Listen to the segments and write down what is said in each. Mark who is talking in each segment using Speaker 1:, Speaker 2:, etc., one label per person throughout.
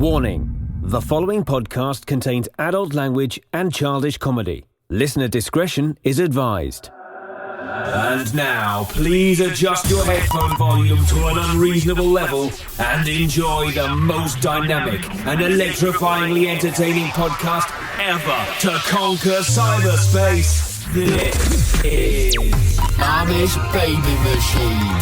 Speaker 1: Warning: the following podcast contains adult language and childish comedy. Listener discretion is advised. And now, please adjust your headphone volume to an unreasonable level and enjoy the most dynamic and electrifyingly entertaining podcast ever to conquer cyberspace. This is
Speaker 2: Amish Baby Machine.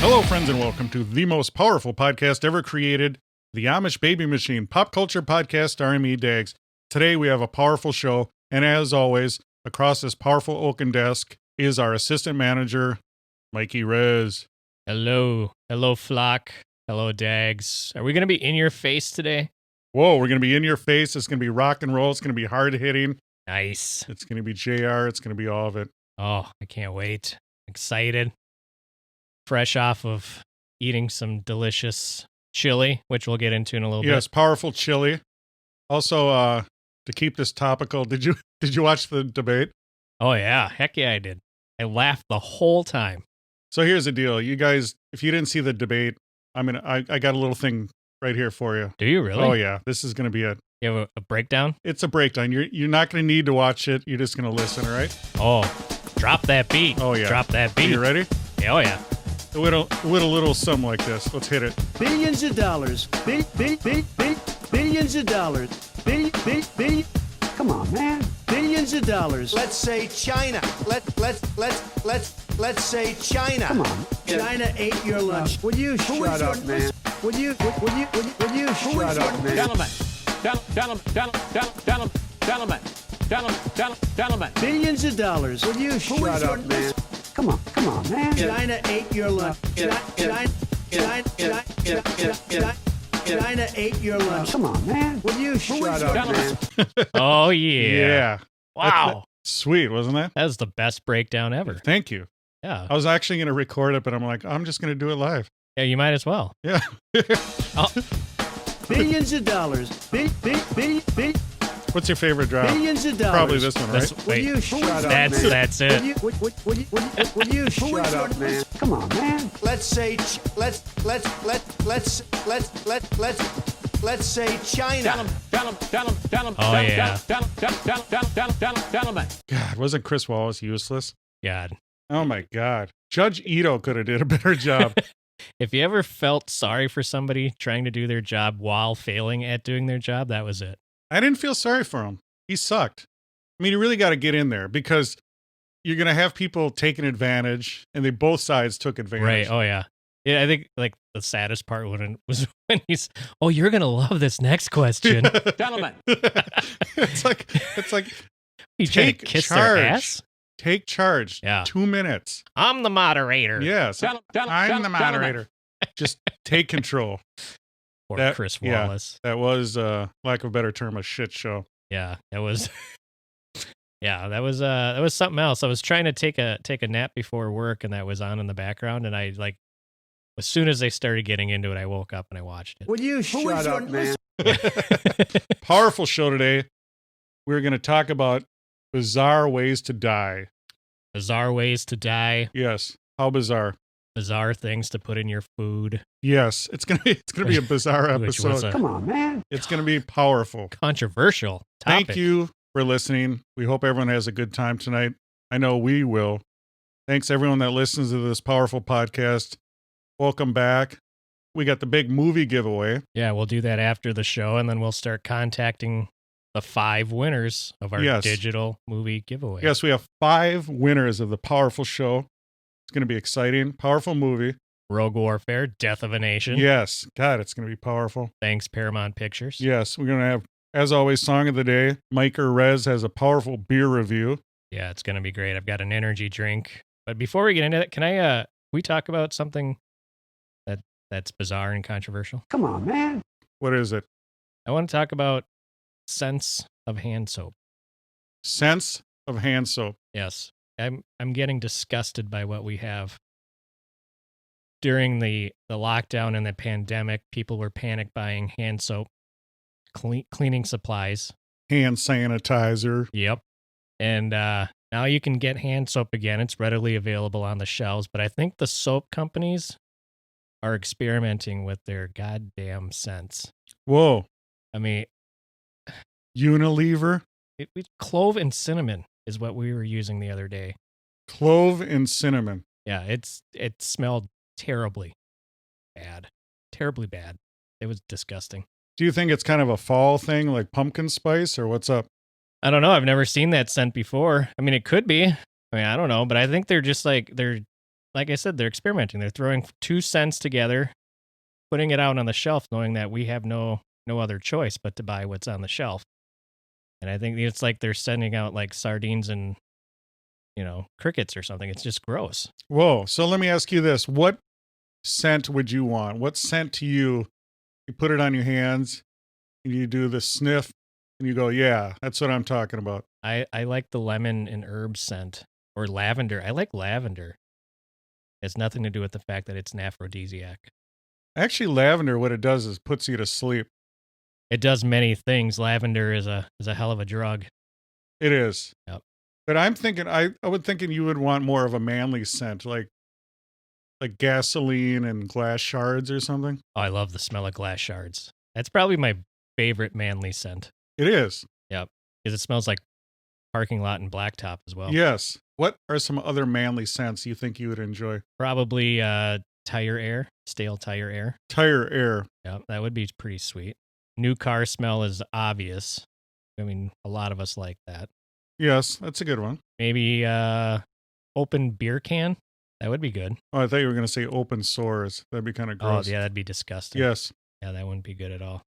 Speaker 3: Hello, friends, and welcome to the most powerful podcast ever created, the Amish Baby Machine pop culture podcast starring me, Dags. Today we have a powerful show, and as always, across this powerful oaken desk is our assistant manager, Mikey Rez.
Speaker 4: Hello. Hello, Flock. Hello, Dags. Are we going to be in your face today?
Speaker 3: Whoa, we're going to be in your face. It's going to be rock and roll. It's going to be hard hitting.
Speaker 4: Nice.
Speaker 3: It's going to be JR. It's going to be all of it.
Speaker 4: Oh, I can't wait. Excited. Fresh off of eating some delicious chili, which we'll get into in a little bit.
Speaker 3: Yes, powerful chili. Also, to keep this topical, did you watch the debate?
Speaker 4: Oh, yeah. Heck yeah, I did. I laughed the whole time.
Speaker 3: So here's the deal. You guys, if you didn't see the debate, I got a little thing right here for you.
Speaker 4: Do you really?
Speaker 3: Oh, yeah. This is going to be it.
Speaker 4: You have a breakdown?
Speaker 3: It's a breakdown. You're not going to need to watch it. You're just going to listen, all right?
Speaker 4: Oh, drop that beat.
Speaker 3: Oh, yeah.
Speaker 4: Drop that beat.
Speaker 3: Are you ready?
Speaker 4: Yeah, oh, yeah.
Speaker 3: It went a little something like this. Let's hit it.
Speaker 5: Billions of dollars. Billions of dollars. Come on, man. Billions of dollars.
Speaker 6: Let's say China. Let's say China.
Speaker 5: Come on. China ate your lunch. Would you shut up, man? Would you shut up, man?
Speaker 6: Gentlemen.
Speaker 5: Billions of dollars. Would you shut up, man? Come on, man. China ate your lunch. China ate your lunch. Come on, man. Would you shut up, man?
Speaker 4: Oh, yeah.
Speaker 3: Yeah.
Speaker 4: Wow.
Speaker 3: Sweet, wasn't that?
Speaker 4: That was the best breakdown ever.
Speaker 3: Thank you.
Speaker 4: Yeah.
Speaker 3: I was actually going to record it, but I'm like, I'm just going to do it live.
Speaker 4: Yeah, you might as well.
Speaker 3: Yeah.
Speaker 4: Oh,
Speaker 5: Billions of dollars.
Speaker 3: What's your favorite drop?
Speaker 5: Billions of dollars.
Speaker 3: Probably this one, right?
Speaker 5: Would you shut up, man?
Speaker 4: that's it.
Speaker 5: Would you shut up, man? Come on, man.
Speaker 6: Let's say let's say China.
Speaker 4: Oh, yeah.
Speaker 6: Gentlemen.
Speaker 3: God, wasn't Chris Wallace useless?
Speaker 4: God.
Speaker 3: Oh, my God. Judge Ito could have did a better job.
Speaker 4: If you ever felt sorry for somebody trying to do their job while failing at doing their job, that was it.
Speaker 3: I didn't feel sorry for him. He sucked. I mean, you really got to get in there because you're going to have people taking advantage, and both sides took advantage.
Speaker 4: Right. Oh, yeah. Yeah, I think like the saddest part was when he's, oh, you're going to love this next question.
Speaker 6: Gentlemen.
Speaker 3: It's like
Speaker 4: He's trying to kiss their ass.
Speaker 3: Take charge.
Speaker 4: Yeah.
Speaker 3: 2 minutes.
Speaker 4: I'm the moderator.
Speaker 3: Yes. I'm the moderator. Just take control.
Speaker 4: Or Chris Wallace.
Speaker 3: Yeah, that was, lack of a better term, a shit show.
Speaker 4: Yeah, that was. Yeah, that was something else. I was trying to take a nap before work, and that was on in the background. And I as soon as they started getting into it, I woke up and I watched it.
Speaker 5: Would you shut up, man?
Speaker 3: Powerful show today. We're going to talk about bizarre ways to die.
Speaker 4: Bizarre ways to die.
Speaker 3: Yes. How bizarre?
Speaker 4: Bizarre things to put in your food.
Speaker 3: Yes, it's gonna be a bizarre
Speaker 4: Which was
Speaker 3: episode.
Speaker 5: Come on, man.
Speaker 3: It's gonna be powerful.
Speaker 4: Controversial topic.
Speaker 3: Thank you for listening. We hope everyone has a good time tonight. I know we will. Thanks everyone that listens to this powerful podcast. Welcome back. We got the big movie giveaway.
Speaker 4: Yeah, we'll do that after the show, and then we'll start contacting the 5 winners of our digital movie giveaway.
Speaker 3: Yes, we have 5 winners of the powerful show. It's going to be exciting. Powerful movie.
Speaker 4: Rogue Warfare, Death of a Nation.
Speaker 3: Yes. God, it's going to be powerful.
Speaker 4: Thanks, Paramount Pictures.
Speaker 3: Yes, we're going to have, as always, Song of the Day. Mike or Rez has a powerful beer review.
Speaker 4: Yeah, it's going to be great. I've got an energy drink. But before we get into that, can we talk about something that's bizarre and controversial?
Speaker 5: Come on, man.
Speaker 3: What is it?
Speaker 4: I want to talk about scents of hand soap.
Speaker 3: Scents of hand soap.
Speaker 4: Yes. I'm getting disgusted by what we have during the lockdown and the pandemic, people were panic buying hand soap, cleaning supplies.
Speaker 3: Hand sanitizer.
Speaker 4: Yep. And now you can get hand soap again. It's readily available on the shelves. But I think the soap companies are experimenting with their goddamn scents.
Speaker 3: Whoa.
Speaker 4: I mean,
Speaker 3: Unilever.
Speaker 4: Clove and cinnamon is what we were using the other day.
Speaker 3: Clove and cinnamon.
Speaker 4: Yeah, it smelled terribly bad. Terribly bad. It was disgusting.
Speaker 3: Do you think it's kind of a fall thing, like pumpkin spice, or what's up?
Speaker 4: I don't know. I've never seen that scent before. I mean, it could be. I mean, I don't know, but I think they're just like I said, they're experimenting. They're throwing two scents together, putting it out on the shelf, knowing that we have no other choice but to buy what's on the shelf. And I think it's like they're sending out like sardines and, crickets or something. It's just gross.
Speaker 3: Whoa. So let me ask you this. What scent would you want? What scent to you put it on your hands and you do the sniff and you go, yeah, that's what I'm talking about.
Speaker 4: I like the lemon and herb scent or lavender. I like lavender. It has nothing to do with the fact that it's an aphrodisiac.
Speaker 3: Actually, lavender, what it does is puts you to sleep.
Speaker 4: It does many things. Lavender is a hell of a drug.
Speaker 3: It is.
Speaker 4: Yep.
Speaker 3: But I'm thinking, I would thinking you would want more of a manly scent, like gasoline and glass shards or something.
Speaker 4: Oh, I love the smell of glass shards. That's probably my favorite manly scent.
Speaker 3: It is.
Speaker 4: Yep. Because it smells like parking lot and blacktop as well.
Speaker 3: Yes. What are some other manly scents you think you would enjoy?
Speaker 4: Probably tire air, stale tire air.
Speaker 3: Tire air.
Speaker 4: Yep, that would be pretty sweet. New car smell is obvious. I mean, a lot of us like that.
Speaker 3: Yes, that's a good one.
Speaker 4: Maybe open beer can. That would be good.
Speaker 3: Oh, I thought you were going to say open sores. That'd be kind of gross.
Speaker 4: Oh, yeah, that'd be disgusting.
Speaker 3: Yes.
Speaker 4: Yeah, that wouldn't be good at all.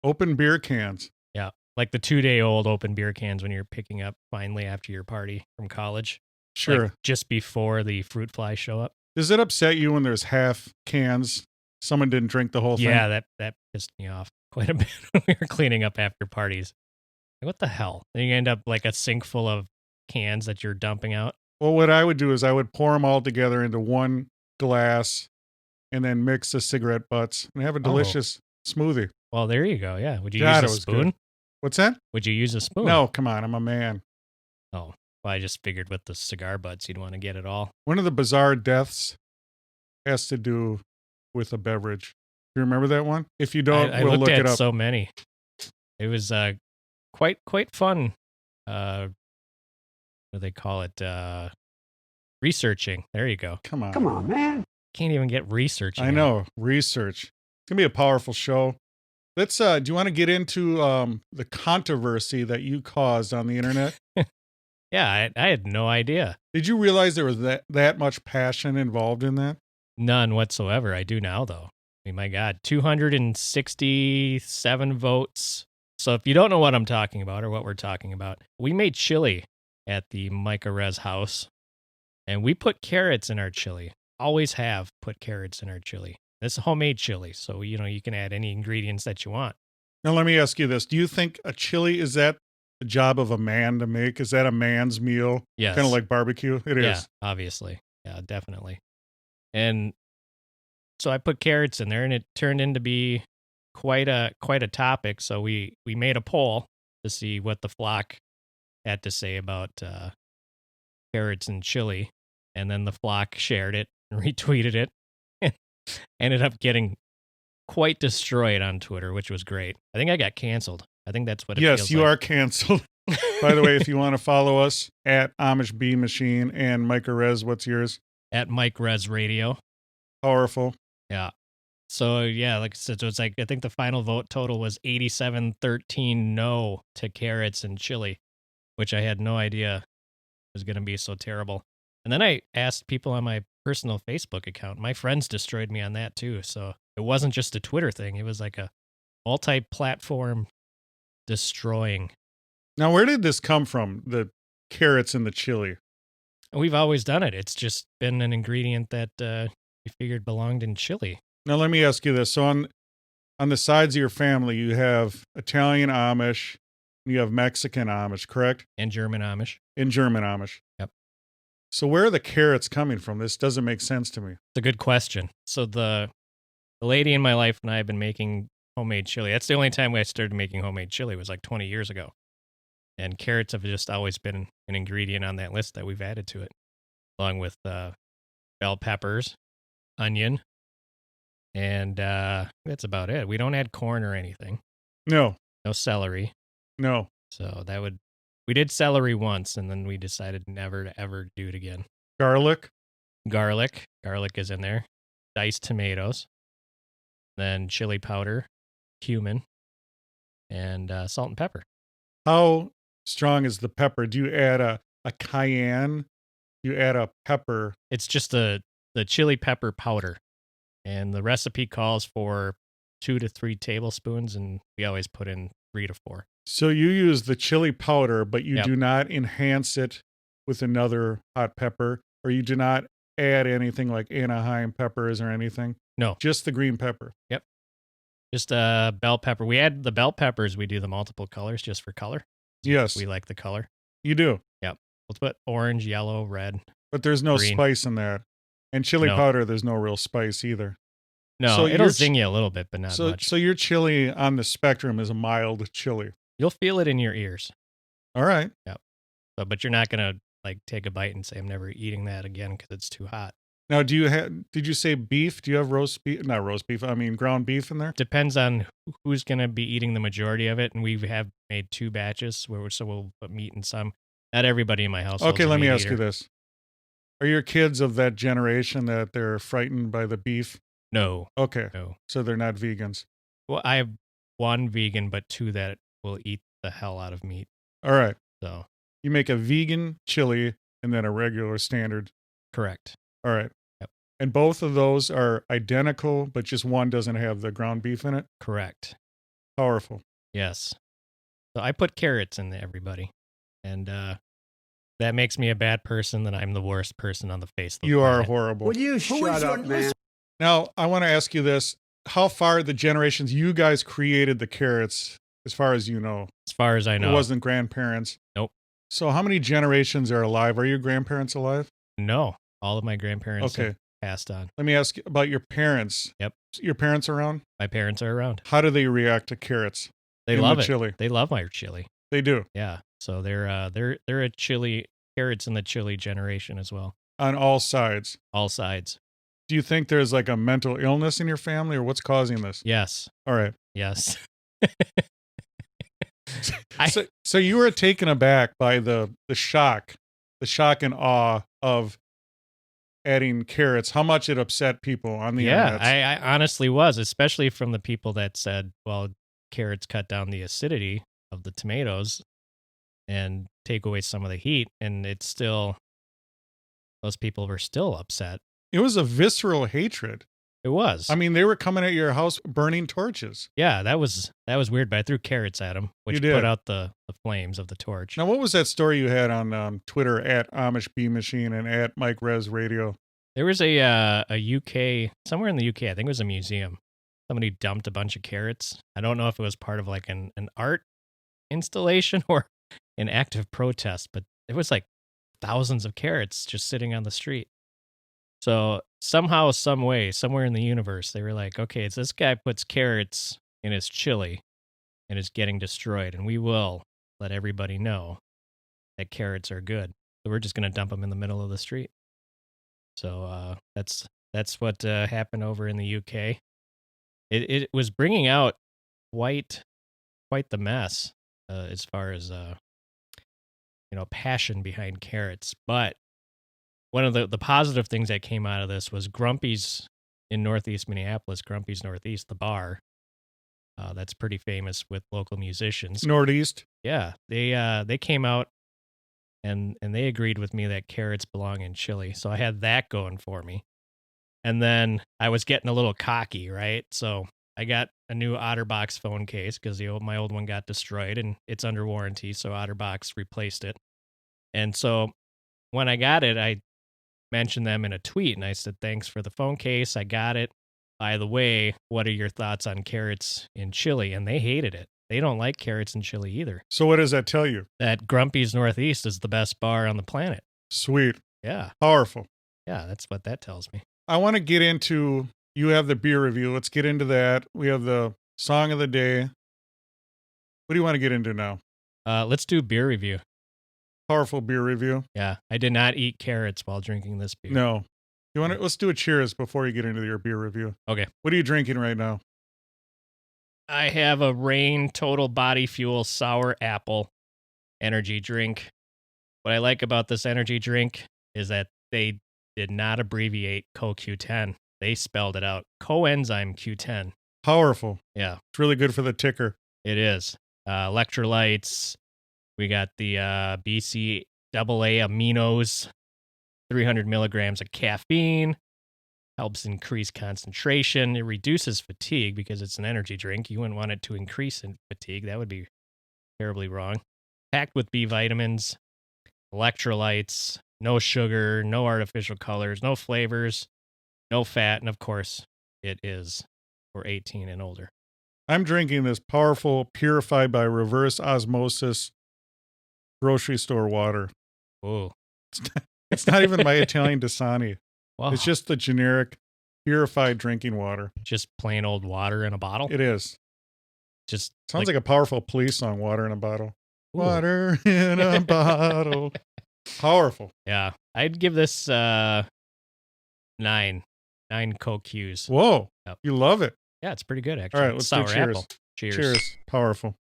Speaker 3: Open beer cans.
Speaker 4: Yeah, like the 2-day-old open beer cans when you're picking up finally after your party from college.
Speaker 3: Sure.
Speaker 4: Like just before the fruit flies show up.
Speaker 3: Does it upset you when there's half cans? Someone didn't drink the whole thing?
Speaker 4: Yeah, that pissed me off quite a bit when we were cleaning up after parties. Like, what the hell? Then you end up like a sink full of cans that you're dumping out.
Speaker 3: Well, what I would do is I would pour them all together into one glass and then mix the cigarette butts and have a delicious smoothie.
Speaker 4: Well, there you go. Yeah. Would you
Speaker 3: God,
Speaker 4: use
Speaker 3: it
Speaker 4: a
Speaker 3: was
Speaker 4: spoon?
Speaker 3: good. What's that?
Speaker 4: Would you use a spoon?
Speaker 3: No, come on. I'm a man.
Speaker 4: Oh, well, I just figured with the cigar butts, you'd want to get it all.
Speaker 3: One of the bizarre deaths has to do with a beverage. You remember that one? If you don't,
Speaker 4: I
Speaker 3: we'll
Speaker 4: looked
Speaker 3: look
Speaker 4: at
Speaker 3: it up.
Speaker 4: so many. It was quite fun. What do they call it? Researching. There you go.
Speaker 3: Come on.
Speaker 5: Come on, man.
Speaker 4: Can't even get researching.
Speaker 3: I know. Research. It's going to be a powerful show. Let's, do you want to get into the controversy that you caused on the internet?
Speaker 4: Yeah, I had no idea.
Speaker 3: Did you realize there was that much passion involved in that?
Speaker 4: None whatsoever. I do now, though. I mean, my God, 267 votes. So if you don't know what I'm talking about or what we're talking about, we made chili at the Micah Rez house, and we put carrots in our chili. Always have put carrots in our chili. This is homemade chili, so you can add any ingredients that you want.
Speaker 3: Now let me ask you this: do you think a chili, is that the job of a man to make? Is that a man's meal?
Speaker 4: Yes.
Speaker 3: Kind of like barbecue. It is.
Speaker 4: Yeah, obviously. Yeah, definitely. And so I put carrots in there, and it turned into be quite a topic. So we made a poll to see what the flock had to say about carrots and chili, and then the flock shared it and retweeted it, and ended up getting quite destroyed on Twitter, which was great. I think I got canceled. I think that's what it feels
Speaker 3: Yes, you
Speaker 4: like.
Speaker 3: are canceled. By the way, if you want to follow us at Amish Bee Machine and Micah Rez, what's yours?
Speaker 4: At Mike Rez Radio.
Speaker 3: Powerful.
Speaker 4: Yeah. So, yeah, like I said, so it's like, I think the final vote total was 87-13 no to carrots and chili, which I had no idea was going to be so terrible. And then I asked people on my personal Facebook account. My friends destroyed me on that too. So it wasn't just a Twitter thing. It was like a multi-platform destroying.
Speaker 3: Now, where did this come from? The carrots and the chili?
Speaker 4: We've always done it. It's just been an ingredient that we figured belonged in chili.
Speaker 3: Now, let me ask you this. So on the sides of your family, you have Italian Amish, and you have Mexican Amish, correct?
Speaker 4: And German Amish.
Speaker 3: And German Amish.
Speaker 4: Yep.
Speaker 3: So where are the carrots coming from? This doesn't make sense to me.
Speaker 4: It's a good question. So the lady in my life and I have been making homemade chili. That's the only time I started making homemade chili was like 20 years ago. And carrots have just always been an ingredient on that list that we've added to it, along with bell peppers, onion, and that's about it. We don't add corn or anything.
Speaker 3: No.
Speaker 4: No celery.
Speaker 3: No.
Speaker 4: So we did celery once, and then we decided never to ever do it again.
Speaker 3: Garlic.
Speaker 4: Garlic is in there. Diced tomatoes. Then chili powder, cumin, and salt and pepper.
Speaker 3: How strong is the pepper? Do you add a cayenne? Do you add a pepper?
Speaker 4: It's just the chili pepper powder. And the recipe calls for 2 to 3 tablespoons, and we always put in 3 to 4.
Speaker 3: So you use the chili powder, but you
Speaker 4: Yep.
Speaker 3: do not enhance it with another hot pepper, or you do not add anything like Anaheim peppers or anything?
Speaker 4: No.
Speaker 3: Just the green pepper.
Speaker 4: Yep. Just bell pepper. We add the bell peppers. We do the multiple colors just for color.
Speaker 3: Yes.
Speaker 4: We like the color.
Speaker 3: You do.
Speaker 4: Yep. Let's put orange, yellow, red.
Speaker 3: But there's no
Speaker 4: Green.
Speaker 3: spice in that. And chili
Speaker 4: No.
Speaker 3: powder, there's no real spice either.
Speaker 4: No,
Speaker 3: So
Speaker 4: it'll
Speaker 3: your
Speaker 4: zing you a little bit, but not much.
Speaker 3: So your chili on the spectrum is a mild chili.
Speaker 4: You'll feel it in your ears.
Speaker 3: All right.
Speaker 4: So, but you're not going to like take a bite and say, I'm never eating that again because it's too hot.
Speaker 3: Now, did you say beef? Do you have roast beef? Not roast beef. I mean, ground beef in there?
Speaker 4: Depends on who's going to be eating the majority of it. And we have made 2 batches so we'll put meat in some. Not everybody in my house.
Speaker 3: Okay, let me ask you this. Are your kids of that generation that they're frightened by the beef?
Speaker 4: No.
Speaker 3: Okay.
Speaker 4: No.
Speaker 3: So they're not vegans.
Speaker 4: Well, I have 1 vegan, but 2 that will eat the hell out of meat.
Speaker 3: All right.
Speaker 4: So,
Speaker 3: You make a vegan chili and then a regular standard.
Speaker 4: correct.
Speaker 3: All right.
Speaker 4: Yep.
Speaker 3: And both of those are identical, but just one doesn't have the ground beef in it?
Speaker 4: Correct.
Speaker 3: Powerful.
Speaker 4: Yes. So I put carrots in everybody. And that makes me a bad person, that I'm the worst person on the face of the
Speaker 3: You are
Speaker 4: planet.
Speaker 3: horrible.
Speaker 5: Will you shut up, man?
Speaker 3: Now, I want to ask you this. How far the generations you guys created the carrots, as far as you know?
Speaker 4: As far as I know.
Speaker 3: It wasn't grandparents?
Speaker 4: Nope.
Speaker 3: So how many generations are alive? Are your grandparents alive?
Speaker 4: No. All of my grandparents
Speaker 3: Okay.
Speaker 4: have passed on.
Speaker 3: Let me ask you about your parents.
Speaker 4: Yep.
Speaker 3: Your parents around?
Speaker 4: My parents are around.
Speaker 3: How do they react to carrots?
Speaker 4: They
Speaker 3: in
Speaker 4: love
Speaker 3: the
Speaker 4: it.
Speaker 3: chili?
Speaker 4: They love my chili.
Speaker 3: They do.
Speaker 4: Yeah. So they're a chili, carrots in the chili generation as well.
Speaker 3: On all sides.
Speaker 4: All sides.
Speaker 3: Do you think there's like a mental illness in your family, or what's causing this?
Speaker 4: Yes.
Speaker 3: All right.
Speaker 4: Yes.
Speaker 3: So you were taken aback by the shock and awe of adding carrots. How much it upset people on the
Speaker 4: Yeah,
Speaker 3: internet?
Speaker 4: I honestly was, especially from the people that said, well, carrots cut down the acidity of the tomatoes and take away some of the heat. And it's still, those people were still upset.
Speaker 3: It was a visceral hatred.
Speaker 4: It was.
Speaker 3: I mean, they were coming at your house burning torches.
Speaker 4: Yeah, that was weird, but I threw carrots at them, which
Speaker 3: You did.
Speaker 4: put out the flames of the torch.
Speaker 3: Now, what was that story you had on Twitter at Amish Bee Machine and at Mike Rez Radio?
Speaker 4: There was a UK, somewhere in the UK, I think it was a museum. Somebody dumped a bunch of carrots. I don't know if it was part of like an art installation or an active protest, but it was like thousands of carrots just sitting on the street. So somehow, some way, somewhere in the universe, they were like, okay, it's this guy puts carrots in his chili and it's getting destroyed, and we will let everybody know that carrots are good. So we're just going to dump them in the middle of the street. So that's what happened over in the UK. It was bringing out quite the mess as far as passion behind carrots. But one of the positive things that came out of this was Grumpy's in Northeast Minneapolis. Grumpy's Northeast, the bar that's pretty famous with local musicians.
Speaker 3: Northeast?
Speaker 4: Yeah, they came out and they agreed with me that carrots belong in chili. So I had that going for me. And then I was getting a little cocky, right? So I got a new OtterBox phone case because my old one got destroyed and it's under warranty. So OtterBox replaced it. And so when I got it, I mentioned them in a tweet and I said, thanks for the phone case. I got it. By the way, what are your thoughts on carrots in chili? And they hated it. They don't like carrots in chili either.
Speaker 3: So what does that tell you?
Speaker 4: That Grumpy's Northeast is the best bar on the planet.
Speaker 3: Sweet.
Speaker 4: Yeah.
Speaker 3: Powerful.
Speaker 4: Yeah, that's what that tells me.
Speaker 3: I want to get into, you have the beer review. Let's get into that. We have the song of the day. What do you want to get into now?
Speaker 4: Let's do beer review.
Speaker 3: Powerful beer review.
Speaker 4: Yeah, I did not eat carrots while drinking this beer.
Speaker 3: No. You want to, let's do a cheers before you get into your beer review.
Speaker 4: Okay.
Speaker 3: What are you drinking right now?
Speaker 4: I have a Reign Total Body Fuel Sour Apple energy drink. What I like about this energy drink is that they did not abbreviate CoQ10. They spelled it out. Coenzyme Q10.
Speaker 3: Powerful.
Speaker 4: Yeah,
Speaker 3: It's really good for the ticker.
Speaker 4: it is. Electrolytes. We got the BCAA aminos, 300 milligrams of caffeine. Helps increase concentration. It reduces fatigue because it's an energy drink. You wouldn't want it to increase in fatigue. That would be terribly wrong. Packed with B vitamins, electrolytes, no sugar, no artificial colors, no flavors, no fat, and of course, it is for 18 and older.
Speaker 3: I'm drinking this powerful, purified by reverse osmosis grocery store water.
Speaker 4: Whoa.
Speaker 3: It's not even my Italian Dasani.
Speaker 4: Wow.
Speaker 3: It's just the generic purified drinking water.
Speaker 4: Just plain old water in a bottle.
Speaker 3: It is.
Speaker 4: Just
Speaker 3: Sounds like a powerful police song, Water in a Bottle.
Speaker 4: Ooh.
Speaker 3: Water in a bottle. Powerful.
Speaker 4: Yeah. I'd give this 9 Coke Qs.
Speaker 3: Whoa.
Speaker 4: Yep.
Speaker 3: You love it.
Speaker 4: Yeah, it's pretty good actually.
Speaker 3: All right, let's do
Speaker 4: Sour
Speaker 3: cheers.
Speaker 4: apple. Cheers.
Speaker 3: Cheers. Powerful.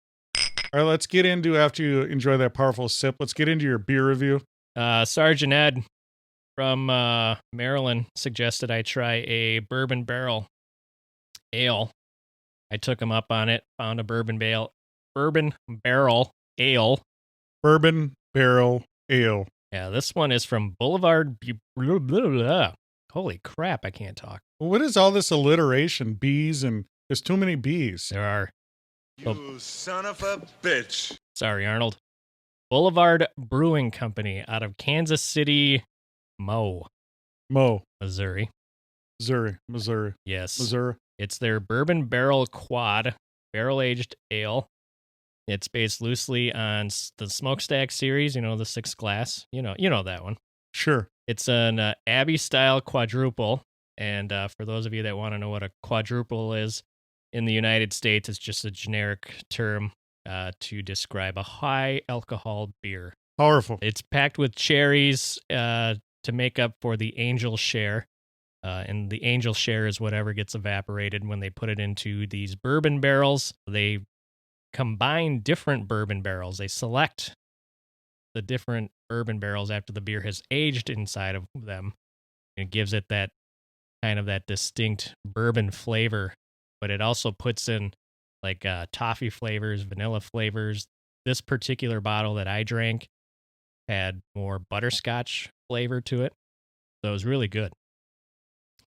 Speaker 3: All right, let's get into, after you enjoy that powerful sip, let's get into your beer review.
Speaker 4: Sergeant Ed from Maryland suggested I try a Bourbon Barrel Ale. I took him up on it. Found a Bourbon Barrel Ale.
Speaker 3: Bourbon Barrel Ale.
Speaker 4: Yeah, this one is from Boulevard. Blah, blah, blah. Holy crap! I can't talk.
Speaker 3: Well, what is all this alliteration? Bees, and there's too many bees.
Speaker 4: There are.
Speaker 7: You son of a bitch.
Speaker 4: Sorry, Arnold. Boulevard Brewing Company out of Kansas City, Missouri.
Speaker 3: Missouri.
Speaker 4: Yes.
Speaker 3: Missouri.
Speaker 4: It's their Bourbon Barrel Quad barrel-aged ale. It's based loosely on the Smokestack series, the 6 glass. You know that one.
Speaker 3: Sure.
Speaker 4: It's an Abbey-style quadruple. And for those of you that want to know what a quadruple is, in the United States, it's just a generic term to describe a high-alcohol beer.
Speaker 3: Powerful.
Speaker 4: It's packed with cherries to make up for the angel share. And the angel share is whatever gets evaporated when they put it into these bourbon barrels. They combine different bourbon barrels. They select the different bourbon barrels after the beer has aged inside of them. It gives it that kind of that distinct bourbon flavor, but it also puts in like toffee flavors, vanilla flavors. This particular bottle that I drank had more butterscotch flavor to it. So it was really good.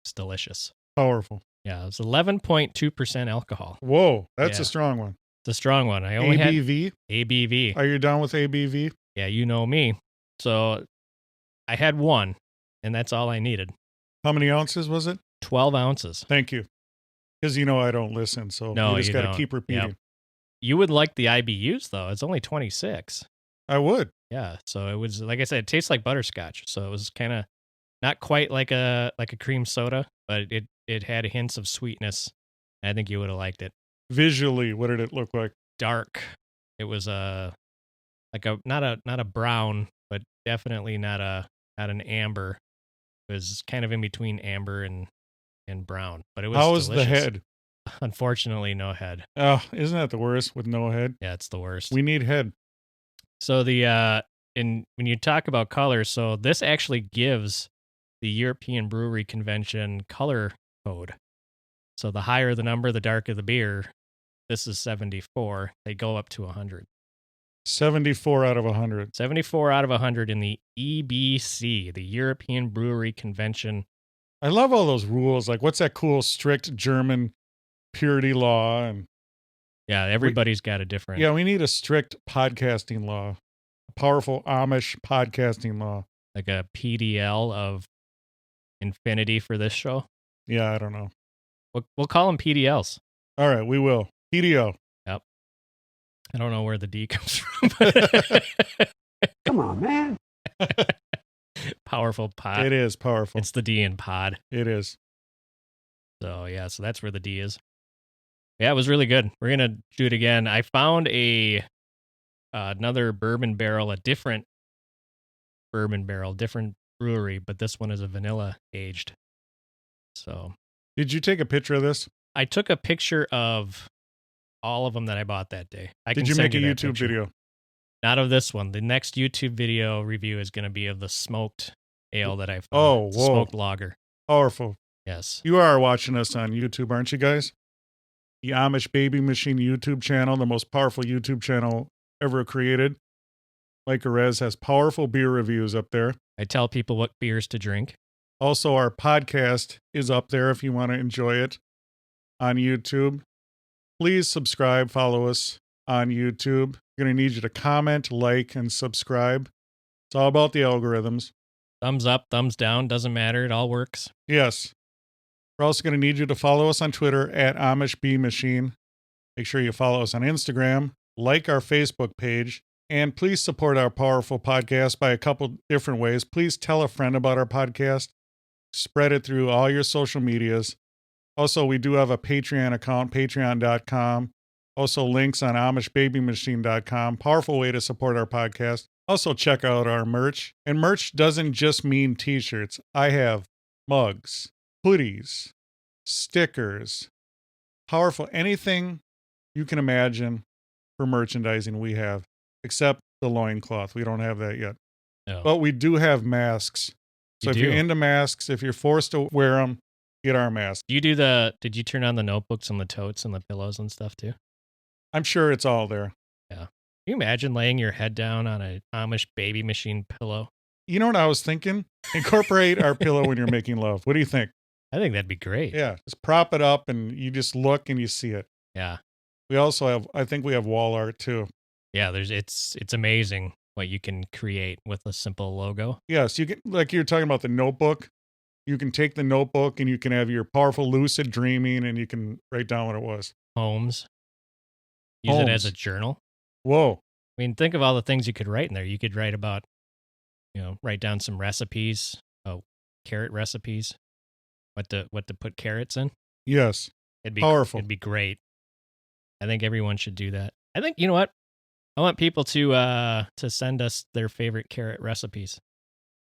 Speaker 4: It's delicious.
Speaker 3: Powerful.
Speaker 4: Yeah, it's 11.2% alcohol.
Speaker 3: Whoa, that's
Speaker 4: Yeah.
Speaker 3: a strong one.
Speaker 4: It's a strong one. I only
Speaker 3: ABV?
Speaker 4: had ABV.
Speaker 3: Are you down with ABV?
Speaker 4: Yeah, you know me. So I had one, and that's all I needed.
Speaker 3: How many ounces was it?
Speaker 4: 12 ounces.
Speaker 3: Thank you. Because I don't listen, so
Speaker 4: No,
Speaker 3: you just
Speaker 4: you
Speaker 3: got to
Speaker 4: don't.
Speaker 3: keep repeating.
Speaker 4: Yep. You would like the IBUs, though. It's only 26.
Speaker 3: I would.
Speaker 4: Yeah, so it was, like I said, it tastes like butterscotch. So it was kind of not quite like a cream soda, but it had hints of sweetness. I think you would have liked it.
Speaker 3: Visually, what did it look like?
Speaker 4: Dark. It was not a brown, but definitely not an amber. It was kind of in between amber and brown. But it was
Speaker 3: How was the
Speaker 4: delicious.
Speaker 3: head?
Speaker 4: Unfortunately, no head.
Speaker 3: Oh, isn't that the worst with no head?
Speaker 4: Yeah, it's the worst.
Speaker 3: We need head.
Speaker 4: So when you talk about colors, so this actually gives the European Brewery Convention color code. So the higher the number, the darker the beer. This is 74. They go up to 100.
Speaker 3: 74 out of 100.
Speaker 4: 74 out of 100 in the EBC, the European Brewery Convention.
Speaker 3: I love all those rules. Like, what's that cool, strict German purity law? And
Speaker 4: Yeah, everybody's got a different.
Speaker 3: yeah, we need a strict podcasting law, a powerful Amish podcasting law.
Speaker 4: Like a PDL of infinity for this show.
Speaker 3: Yeah, I don't know.
Speaker 4: We'll call them PDLs.
Speaker 3: All right, we will. PDO.
Speaker 4: I don't know where the D comes from.
Speaker 5: Come on, man.
Speaker 4: powerful pod.
Speaker 3: It is powerful.
Speaker 4: It's the D in pod.
Speaker 3: It is.
Speaker 4: So yeah, so that's where the D is. Yeah, it was really good. We're gonna do it again. I found another bourbon barrel, a different bourbon barrel, different brewery, but this one is a vanilla aged. So
Speaker 3: Did you take a picture of this?
Speaker 4: I took a picture of all of them that I bought that day.
Speaker 3: Did you make a YouTube video?
Speaker 4: Not of this one. The next YouTube video review is going to be of the smoked ale that I found.
Speaker 3: Oh,
Speaker 4: It's a
Speaker 3: whoa.
Speaker 4: smoked lager.
Speaker 3: Powerful.
Speaker 4: Yes.
Speaker 3: You are watching us on YouTube, aren't you guys? The Amish Baby Machine YouTube channel, the most powerful YouTube channel ever created. Licorice has powerful beer reviews up there.
Speaker 4: I tell people what beers to drink.
Speaker 3: Also, our podcast is up there if you want to enjoy it on YouTube. Please subscribe, follow us on YouTube. We're going to need you to comment, like, and subscribe. It's all about the algorithms.
Speaker 4: Thumbs up, thumbs down, doesn't matter. It all works.
Speaker 3: Yes. We're also going to need you to follow us on Twitter at Amish Bee Machine. Make sure you follow us on Instagram, like our Facebook page, and please support our powerful podcast by a couple different ways. Please tell a friend about our podcast. Spread it through all your social medias. Also, we do have a Patreon account, patreon.com. Also, links on AmishBabyMachine.com. Powerful way to support our podcast. Also, check out our merch. And merch doesn't just mean t-shirts. I have mugs, hoodies, stickers, powerful, anything you can imagine for merchandising we have, except the loincloth. We don't have that yet.
Speaker 4: No.
Speaker 3: But we do have masks. So if you're into masks, if you're forced to wear them, get our mask.
Speaker 4: Did you turn on the notebooks and the totes and the pillows and stuff too?
Speaker 3: I'm sure it's all there.
Speaker 4: Yeah. Can you imagine laying your head down on an Amish Baby Machine pillow?
Speaker 3: You know what I was thinking? Incorporate our pillow when you're making love. What do you think?
Speaker 4: I think that'd be great.
Speaker 3: Yeah. Just prop it up and you just look and you see it.
Speaker 4: Yeah.
Speaker 3: We also have, I think we have wall art too.
Speaker 4: Yeah, it's amazing what you can create with a simple logo.
Speaker 3: Yes, you can, like you're talking about the notebook. You can take the notebook and you can have your powerful lucid dreaming and you can write down what it was.
Speaker 4: Homes. Use it as a journal.
Speaker 3: Whoa.
Speaker 4: I mean, think of all the things you could write in there. You could write about, write down some recipes, carrot recipes, what to put carrots in.
Speaker 3: Yes.
Speaker 4: It'd be
Speaker 3: powerful.
Speaker 4: It'd be great. I think everyone should do that. I think, you know what? I want people to send us their favorite carrot recipes.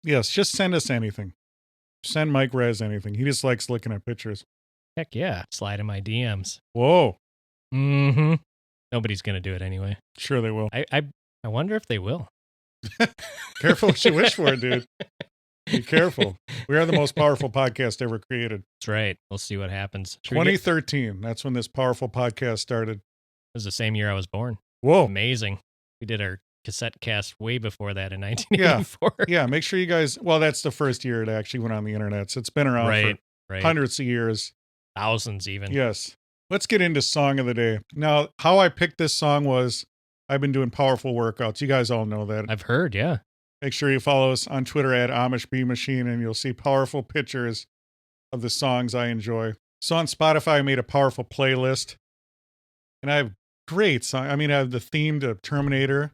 Speaker 3: Yes, just send us anything. Send Mike Rez anything. He just likes looking at pictures.
Speaker 4: Heck yeah. Slide in my DMs.
Speaker 3: Whoa.
Speaker 4: Mm-hmm. Nobody's going to do it anyway.
Speaker 3: Sure they will.
Speaker 4: I wonder if they will.
Speaker 3: Careful what you wish for, dude. Be careful. We are the most powerful podcast ever created.
Speaker 4: That's right. We'll see what happens.
Speaker 3: 2013. That's when this powerful podcast started.
Speaker 4: It was the same year I was born.
Speaker 3: Whoa.
Speaker 4: Amazing. We did our cassette cast way before that in 1984.
Speaker 3: Yeah, make sure you guys, well, that's the first year it actually went on the internet. So it's been around for hundreds of years.
Speaker 4: Thousands even.
Speaker 3: Yes. Let's get into song of the day. Now, how I picked this song was I've been doing powerful workouts. You guys all know that.
Speaker 4: I've heard, yeah.
Speaker 3: Make sure you follow us on Twitter at Amish Bee Machine and you'll see powerful pictures of the songs I enjoy. So on Spotify, I made a powerful playlist and I have great songs. I mean, I have the theme to Terminator.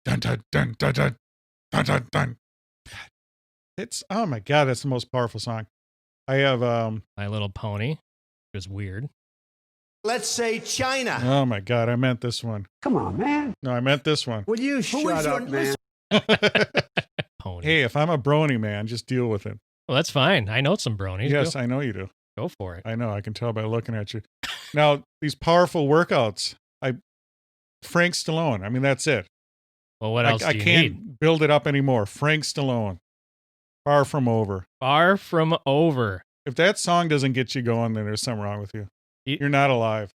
Speaker 3: Dun, dun, dun, dun, dun, dun, dun, dun. It's, oh my God, that's the most powerful song. I have,
Speaker 4: My Little Pony. It was weird.
Speaker 6: Let's say China.
Speaker 3: Oh my God, I meant this one.
Speaker 5: Come on, man.
Speaker 3: No, I meant this one.
Speaker 5: Will you shut up, man?
Speaker 4: Pony.
Speaker 3: Hey, if I'm a brony, man, just deal with it.
Speaker 4: Well, that's fine. I know some bronies.
Speaker 3: Yes, I know you do.
Speaker 4: Go for it.
Speaker 3: I know. I can tell by looking at you. Now, these powerful workouts, Frank Stallone. I mean, that's it.
Speaker 4: Well, what else do you
Speaker 3: can't
Speaker 4: need?
Speaker 3: build it up anymore. Frank Stallone. Far From Over.
Speaker 4: Far From Over.
Speaker 3: If that song doesn't get you going, then there's something wrong with you. You're not alive.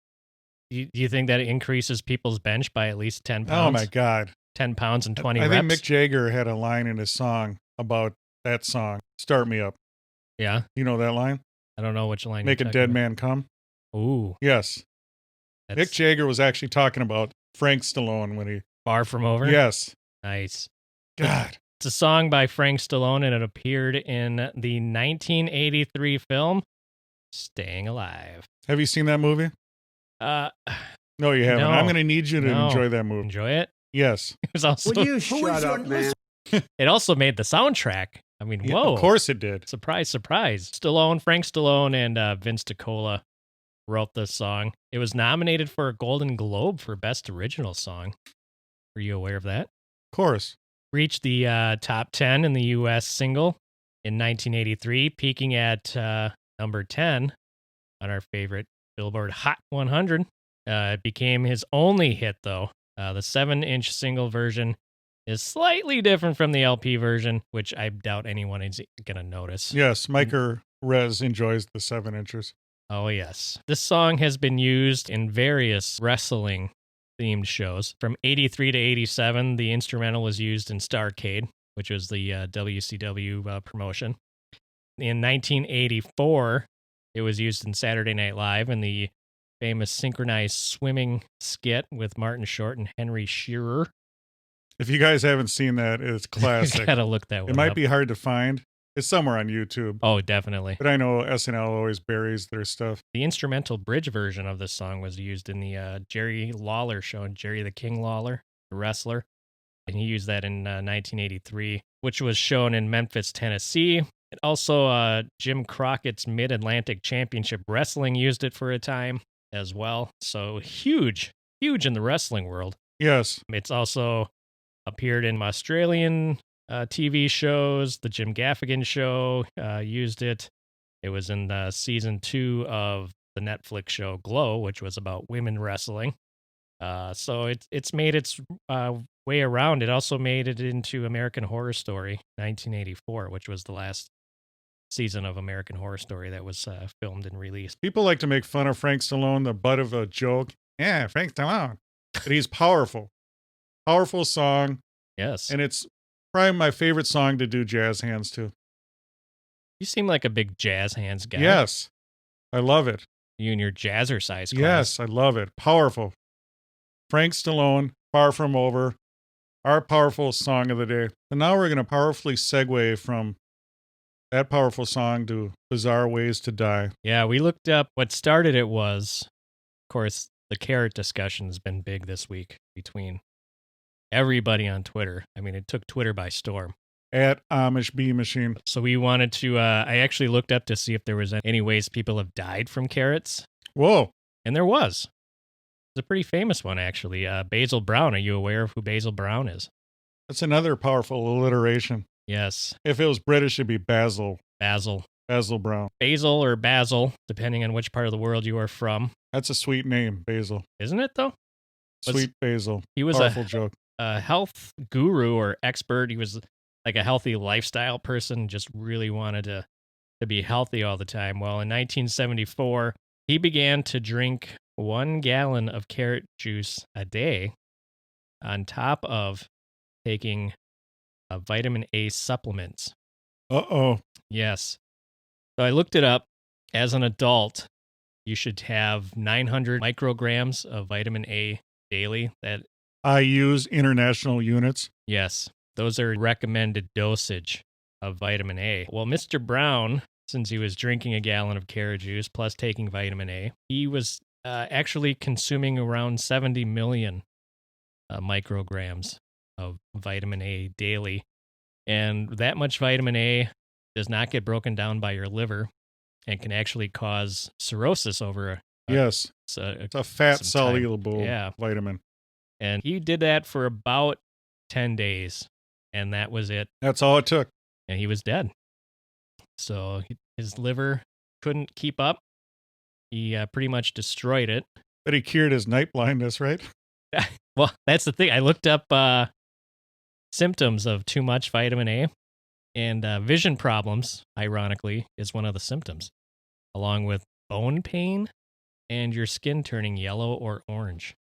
Speaker 4: Do you think that it increases people's bench by at least 10 pounds?
Speaker 3: Oh, my God.
Speaker 4: 10 pounds and 20
Speaker 3: I
Speaker 4: reps?
Speaker 3: think Mick Jagger had a line in his song about that song. Start Me Up.
Speaker 4: Yeah.
Speaker 3: You know that line?
Speaker 4: I don't know which line.
Speaker 3: Make a dead man come.
Speaker 4: Ooh.
Speaker 3: Yes. Mick Jagger was actually talking about Frank Stallone when he...
Speaker 4: Far From Over?
Speaker 3: Yes.
Speaker 4: Nice.
Speaker 3: God.
Speaker 4: It's a song by Frank Stallone, and it appeared in the 1983 film Staying Alive.
Speaker 3: Have you seen that movie? No, you haven't.
Speaker 4: No.
Speaker 3: I'm going to need you to enjoy that movie.
Speaker 4: Enjoy it?
Speaker 3: Yes.
Speaker 4: It was also...
Speaker 5: Will you shut up, man?
Speaker 4: It also made the soundtrack I mean,
Speaker 3: Yeah,
Speaker 4: whoa.
Speaker 3: of course it did.
Speaker 4: Surprise, surprise. Frank Stallone and Vince DiCola wrote this song. It was nominated for a Golden Globe for Best Original Song. Were you aware of that?
Speaker 3: Of course.
Speaker 4: Reached the top 10 in the U.S. single in 1983, peaking at number 10 on our favorite Billboard Hot 100. It became his only hit, though. The 7-inch single version is slightly different from the LP version, which I doubt anyone is going to notice.
Speaker 3: Yes, Micah Rez enjoys the 7 inches.
Speaker 4: Oh, yes. This song has been used in various wrestling-themed shows. From 83 to 87, the instrumental was used in Starrcade, which was the WCW promotion. In 1984, it was used in Saturday Night Live in the famous synchronized swimming skit with Martin Short and Henry Shearer.
Speaker 3: If you guys haven't seen that, it's classic.
Speaker 4: Gotta look that one
Speaker 3: It might
Speaker 4: up.
Speaker 3: be hard to find. It's somewhere on YouTube.
Speaker 4: Oh, definitely.
Speaker 3: But I know SNL always buries their stuff.
Speaker 4: The instrumental bridge version of this song was used in the Jerry Lawler show, Jerry the King Lawler, the wrestler. And he used that in 1983, which was shown in Memphis, Tennessee. And also, Jim Crockett's Mid-Atlantic Championship Wrestling used it for a time as well. So huge in the wrestling world.
Speaker 3: Yes.
Speaker 4: It's also appeared in Australian TV shows. The Jim Gaffigan show used it. It was in season 2 of the Netflix show Glow, which was about women wrestling. So it's made its way around. It also made it into American Horror Story 1984, which was the last season of American Horror Story that was filmed and released.
Speaker 3: People like to make fun of Frank Stallone, the butt of a joke. Yeah, Frank Stallone. But he's powerful. Powerful song.
Speaker 4: Yes.
Speaker 3: And it's probably my favorite song to do jazz hands to.
Speaker 4: You seem like a big jazz hands guy.
Speaker 3: Yes. I love it.
Speaker 4: You and your jazzercise class.
Speaker 3: Yes, I love it. Powerful. Frank Stallone, Far From Over, our powerful song of the day. And now we're going to powerfully segue from that powerful song to Bizarre Ways to Die.
Speaker 4: Yeah, we looked up what started it was, of course, the carrot discussion has been big this week between everybody on Twitter. I mean, it took Twitter by storm.
Speaker 3: At Amish Bee Machine.
Speaker 4: So we wanted to, I actually looked up to see if there was any ways people have died from carrots.
Speaker 3: Whoa.
Speaker 4: And there was. It's a pretty famous one, actually. Basil Brown. Are you aware of who Basil Brown is?
Speaker 3: That's another powerful alliteration.
Speaker 4: Yes.
Speaker 3: If it was British, it'd be Basil.
Speaker 4: Basil.
Speaker 3: Basil Brown.
Speaker 4: Basil or Basil, depending on which part of the world you are from.
Speaker 3: That's a sweet name, Basil.
Speaker 4: Isn't it, though?
Speaker 3: Sweet Basil.
Speaker 4: He was
Speaker 3: powerful joke.
Speaker 4: A health guru or expert. He was like a healthy lifestyle person, just really wanted to be healthy all the time. Well, in 1974, he began to drink 1 gallon of carrot juice a day on top of taking vitamin A supplements.
Speaker 3: Uh-oh.
Speaker 4: Yes. So I looked it up. As an adult, you should have 900 micrograms of vitamin A daily. That
Speaker 3: I use international units.
Speaker 4: Yes, those are recommended dosage of vitamin A. Well, Mr. Brown, since he was drinking a gallon of carrot juice plus taking vitamin A, he was actually consuming around 70 million micrograms of vitamin A daily. And that much vitamin A does not get broken down by your liver and can actually cause cirrhosis over
Speaker 3: Yes. It's a fat soluble vitamin.
Speaker 4: And he did that for about 10 days. And that was it.
Speaker 3: That's all it took.
Speaker 4: And he was dead. So his liver couldn't keep up. He pretty much destroyed it.
Speaker 3: But he cured his night blindness, right?
Speaker 4: Well, that's the thing. I looked up symptoms of too much vitamin A. And vision problems, ironically, is one of the symptoms, along with bone pain and your skin turning yellow or orange.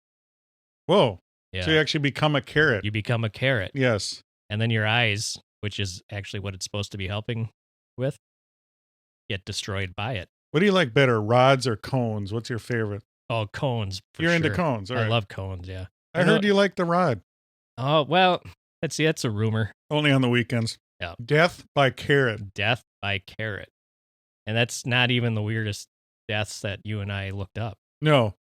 Speaker 3: Whoa.
Speaker 4: Yeah.
Speaker 3: So you actually become a carrot.
Speaker 4: You become a carrot.
Speaker 3: Yes.
Speaker 4: And then your eyes, which is actually what it's supposed to be helping with, get destroyed by it.
Speaker 3: What do you like better, rods or cones? What's your favorite?
Speaker 4: Oh, cones.
Speaker 3: You're into
Speaker 4: sure.
Speaker 3: cones. All right.
Speaker 4: I love cones, yeah.
Speaker 3: I heard you like the rod.
Speaker 4: Oh, well, that's a rumor.
Speaker 3: Only on the weekends.
Speaker 4: Yeah.
Speaker 3: Death by carrot.
Speaker 4: Death by carrot. And that's not even the weirdest deaths that you and I looked up.
Speaker 3: No.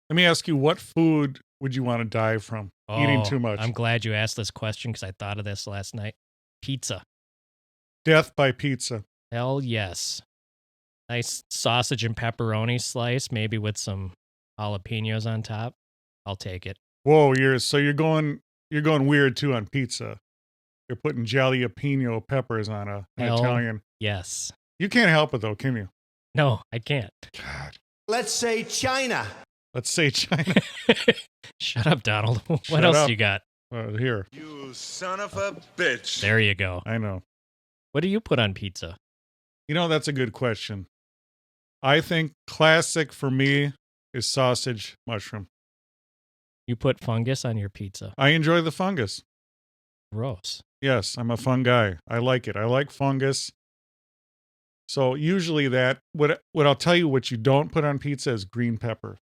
Speaker 3: Let me ask you, what food would you want to die from? Eating too much.
Speaker 4: I'm glad you asked this question because I thought of this last night. Pizza.
Speaker 3: Death by pizza.
Speaker 4: Hell yes. Nice sausage and pepperoni slice, maybe with some jalapenos on top. I'll take it.
Speaker 3: Whoa, you're going weird too on pizza. You're putting jalapeno peppers on an
Speaker 4: Hell
Speaker 3: Italian.
Speaker 4: yes.
Speaker 3: You can't help it though, can you?
Speaker 4: No, I can't.
Speaker 3: God.
Speaker 6: Let's say China.
Speaker 3: Let's say China.
Speaker 4: Shut up, Donald. What
Speaker 3: Shut
Speaker 4: else
Speaker 3: up.
Speaker 4: you got?
Speaker 3: Here.
Speaker 7: You son of a bitch.
Speaker 4: There you go.
Speaker 3: I know.
Speaker 4: What do you put on pizza?
Speaker 3: You know, that's a good question. I think classic for me is sausage mushroom.
Speaker 4: You put fungus on your pizza.
Speaker 3: I enjoy the fungus.
Speaker 4: Gross.
Speaker 3: Yes, I'm a fun guy. I like it. I like fungus. So usually what I'll tell you what you don't put on pizza is green pepper.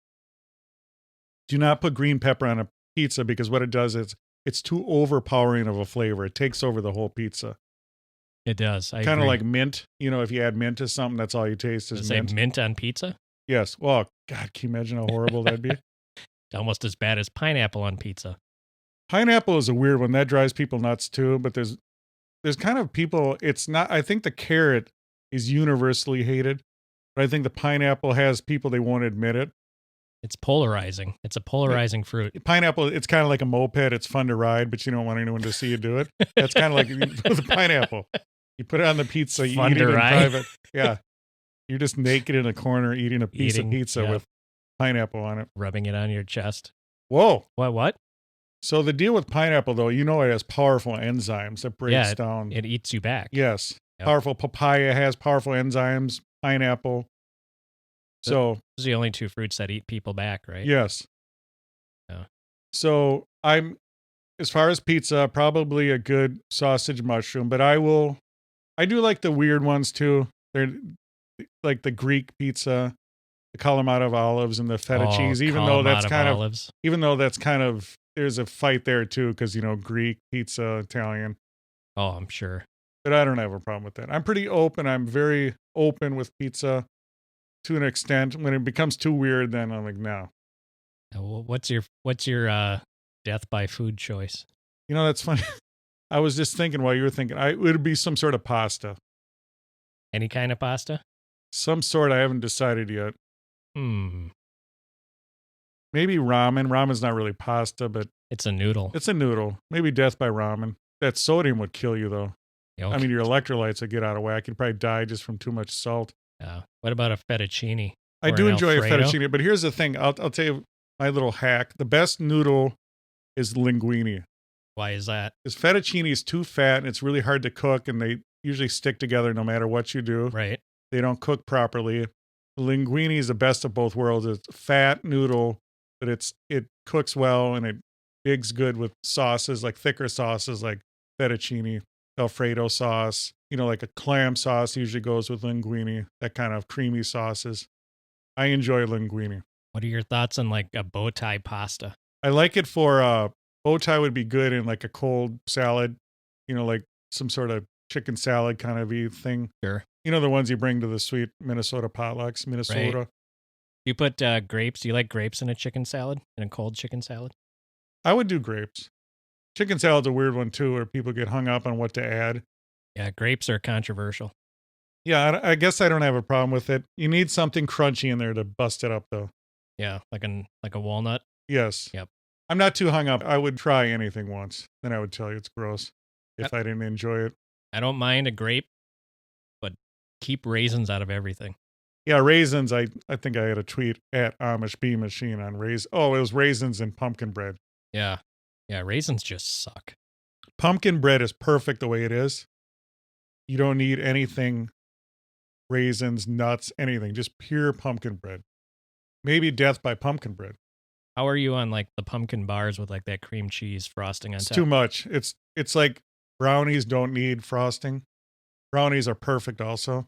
Speaker 3: Do not put green pepper on a pizza because what it does is it's too overpowering of a flavor. It takes over the whole pizza.
Speaker 4: It does. I
Speaker 3: Kind of
Speaker 4: agree.
Speaker 3: like mint. You know, if you add mint to something, that's all you taste
Speaker 4: Does
Speaker 3: is
Speaker 4: it say
Speaker 3: mint.
Speaker 4: mint on pizza?
Speaker 3: Yes. Well, God, can you imagine how horrible that'd be?
Speaker 4: Almost as bad as pineapple on pizza.
Speaker 3: Pineapple is a weird one. That drives people nuts too. But there's kind of people, it's not, I think the carrot is universally hated. But I think the pineapple has people, they won't admit it.
Speaker 4: It's polarizing. It's a polarizing fruit.
Speaker 3: Pineapple, it's kind of like a moped. It's fun to ride, but you don't want anyone to see you do it. That's kind of like the pineapple. You put it on the pizza, you
Speaker 4: Fun
Speaker 3: eat
Speaker 4: to
Speaker 3: it in
Speaker 4: ride.
Speaker 3: private. Yeah. You're just naked in a corner eating a piece of pizza
Speaker 4: yeah.
Speaker 3: with pineapple on it.
Speaker 4: Rubbing it on your chest.
Speaker 3: Whoa.
Speaker 4: What?
Speaker 3: So the deal with pineapple, though, you know it has powerful enzymes that breaks down.
Speaker 4: It eats you back.
Speaker 3: Yes.
Speaker 4: Yep.
Speaker 3: Powerful papaya has powerful enzymes, pineapple. So,
Speaker 4: Those are the only two fruits that eat people back, right?
Speaker 3: yes.
Speaker 4: Yeah.
Speaker 3: So as far as pizza, probably a good sausage mushroom, but I do like the weird ones too. They're like the Greek pizza, the Kalamata of olives and the feta cheese, even though that's kind of, there's a fight there too. Cause Greek pizza, Italian,
Speaker 4: Oh, I'm sure.
Speaker 3: but I don't have a problem with that. I'm pretty open. I'm very open with pizza to an extent. When it becomes too weird, then I'm like, no.
Speaker 4: What's your death by food choice?
Speaker 3: That's funny. I was just thinking while you were thinking, it would be some sort of pasta.
Speaker 4: Any kind of pasta?
Speaker 3: Some sort, I haven't decided yet. Maybe ramen. Ramen's not really pasta, but
Speaker 4: It's a noodle.
Speaker 3: it's a noodle. Maybe death by ramen. That sodium would kill you, though.
Speaker 4: Yeah,
Speaker 3: I mean, your electrolytes would get out of whack. You'd probably die just from too much salt.
Speaker 4: what about a fettuccine?
Speaker 3: I
Speaker 4: Or
Speaker 3: do
Speaker 4: an
Speaker 3: enjoy
Speaker 4: Alfredo?
Speaker 3: a fettuccine, but here's the thing. I'll tell you my little hack. The best noodle is linguine.
Speaker 4: Why is that?
Speaker 3: Because fettuccine is too fat and it's really hard to cook, and they usually stick together no matter what you do.
Speaker 4: Right.
Speaker 3: They don't cook properly. Linguine is the best of both worlds. It's fat noodle, but it cooks well and it bigs good with sauces, like thicker sauces like fettuccine, Alfredo sauce. Like a clam sauce usually goes with linguine, that kind of creamy sauces. I enjoy linguine.
Speaker 4: What are your thoughts on like a bow tie pasta?
Speaker 3: I like it for bow tie would be good in like a cold salad, like some sort of chicken salad kind of thing.
Speaker 4: Sure.
Speaker 3: The ones you bring to the sweet Minnesota potlucks, Minnesota.
Speaker 4: Right. You put grapes. Do you like grapes in a chicken salad? In a cold chicken salad?
Speaker 3: I would do grapes. Chicken salad's a weird one too, where people get hung up on what to add.
Speaker 4: Yeah, grapes are controversial.
Speaker 3: Yeah, I guess I don't have a problem with it. You need something crunchy in there to bust it up, though.
Speaker 4: Yeah, like a walnut.
Speaker 3: Yes.
Speaker 4: Yep.
Speaker 3: I'm not too hung up. I would try anything once. Then I would tell you it's gross if I didn't enjoy it.
Speaker 4: I don't mind a grape, but keep raisins out of everything.
Speaker 3: Yeah, raisins. I think I had a tweet at Amish Bee Machine on raisins. Oh, it was raisins and pumpkin bread.
Speaker 4: Yeah. Yeah, raisins just suck.
Speaker 3: Pumpkin bread is perfect the way it is. You don't need anything, raisins, nuts, anything. Just pure pumpkin bread. Maybe death by pumpkin bread.
Speaker 4: How are you on like the pumpkin bars with like that cream cheese frosting on
Speaker 3: It's
Speaker 4: top?
Speaker 3: too much. It's like brownies don't need frosting. Brownies are perfect also.